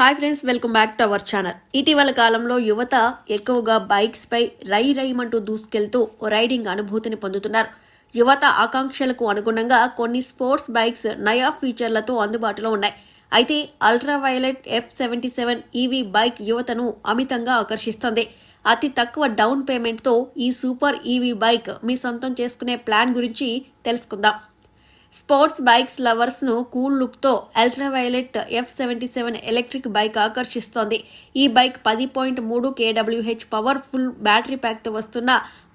Hi friends, welcome back to our channel. ఇటీవల కాలంలో యువత ఎక్కువగా బైక్స్ పై రైమంటూ దూసుకెళ్తూ రైడింగ్ అనుభూతిని పొందుతున్నారు. యువత ఆకాంక్షలకు అనుగుణంగా కొన్ని స్పోర్ట్స్ బైక్స్ నయా ఫీచర్లతో అందుబాటులో ఉన్నాయి. అయితే అల్ట్రావైలెట్ F77 ఈవీ బైక్ యువతను అమితంగా ఆకర్షిస్తోంది. అతి తక్కువ డౌన్ పేమెంట్తో ఈ సూపర్ ఈవీ బైక్ మీ సొంతం చేసుకునే ప్లాన్ గురించి తెలుసుకుందాం. స్పోర్ట్స్ బైక్స్ లవర్స్ను కూల్ లుక్తో అల్ట్రావైలెట్ F77 ఎలక్ట్రిక్ బైక్ ఆకర్షిస్తోంది. ఈ బైక్ 10.3 kWh పవర్ఫుల్ బ్యాటరీ ప్యాక్తో వస్తున్న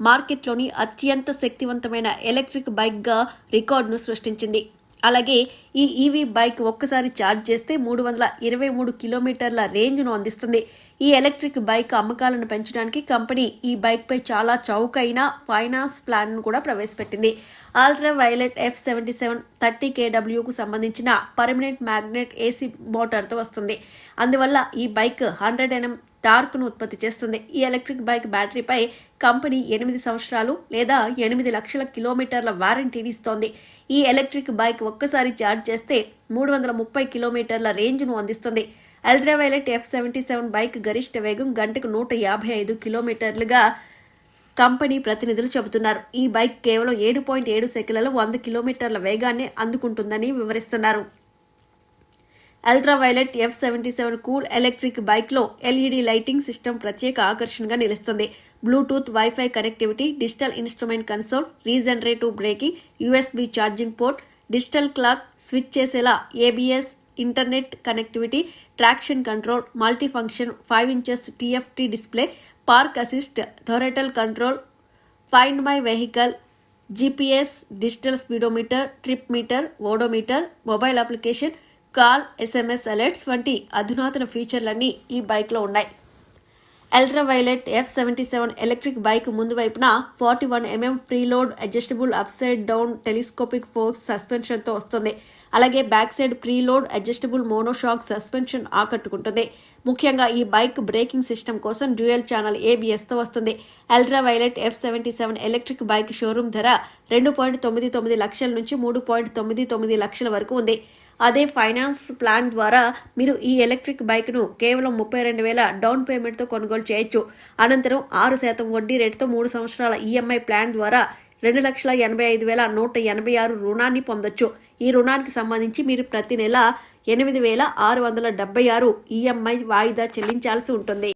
మార్కెట్లోని అత్యంత శక్తివంతమైన ఎలక్ట్రిక్ బైక్గా రికార్డును సృష్టించింది. అలాగే ఈ ఈవీ బైక్ ఒక్కసారి ఛార్జ్ చేస్తే 323 కిలోమీటర్ల రేంజ్ను అందిస్తుంది. ఈ ఎలక్ట్రిక్ బైక్ అమ్మకాలను పెంచడానికి కంపెనీ ఈ బైక్పై చాలా చౌకైన ఫైనాన్స్ ప్లాన్ను కూడా ప్రవేశపెట్టింది. అల్ట్రావైలెట్ F77 30 kWకు సంబంధించిన పర్మనెంట్ మ్యాగ్నెట్ ఏసీ మోటార్తో వస్తుంది. అందువల్ల ఈ బైక్ 100 Nm టార్క్ను ఉత్పత్తి చేస్తుంది. ఈ ఎలక్ట్రిక్ బైక్ బ్యాటరీపై కంపెనీ 8 సంవత్సరాలు లేదా 8 లక్షల కిలోమీటర్ల వారంటీని ఇస్తోంది. ఈ ఎలక్ట్రిక్ బైక్ ఒక్కసారి ఛార్జ్ చేస్తే 330 కిలోమీటర్ల రేంజ్ను అందిస్తుంది. అల్ట్రావైలెట్ F77 బైక్ గరిష్ట వేగం గంటకు 155 కిలోమీటర్లుగా కంపెనీ ప్రతినిధులు చెబుతున్నారు. ఈ బైక్ కేవలం 7.7 సెకన్లలో 100 కిలోమీటర్ల వేగాన్ని అందుకుంటుందని వివరిస్తున్నారు. అల్ట్రావైలెట్ F77 కూల్ ఎలక్ట్రిక్ బైక్లో LED లైటింగ్ సిస్టమ్ ప్రత్యేక ఆకర్షణగా నిలుస్తుంది. Bluetooth, wifi connectivity, digital instrument console, regenerative braking, USB charging port, digital clock, switch చేసేలా ABS, internet connectivity, traction control, multi function 5 inches TFT display, park assist, throttle control, find my vehicle, GPS, digital speedometer, trip meter, odometer, mobile application, call, SMS alerts వంటి అధునాతన ఫీచర్లన్నీ ఈ బైక్లో ఉన్నాయి. Ultraviolet F77 electric bike ముందు వైపున 41 mm preload adjustable upside down telescopic forks సస్పెన్షన్తో వస్తుంది. అలాగే back side preload adjustable monoshock suspension ఆకట్టుకుంటుంది. ముఖ్యంగా ఈ బైక్ బ్రేకింగ్ సిస్టమ్ కోసం డ్యూయల్ ఛానల్ ABSతో వస్తుంది. Ultraviolette F77 electric bike showroom ధర 2.99 లక్షల నుంచి 3.99 లక్షల వరకు ఉంది. అదే ఫైనాన్స్ ప్లాన్ ద్వారా మీరు ఈ ఎలక్ట్రిక్ బైక్ను కేవలం 32,000 డౌన్ పేమెంట్తో కొనుగోలు చేయొచ్చు. అనంతరం 6% వడ్డీ రేటుతో 3 సంవత్సరాల EMI ప్లాన్ ద్వారా 2,85,186 రుణాన్ని పొందొచ్చు. ఈ రుణానికి సంబంధించి మీరు ప్రతి నెల 8,676 EMI వాయిదా చెల్లించాల్సి ఉంటుంది.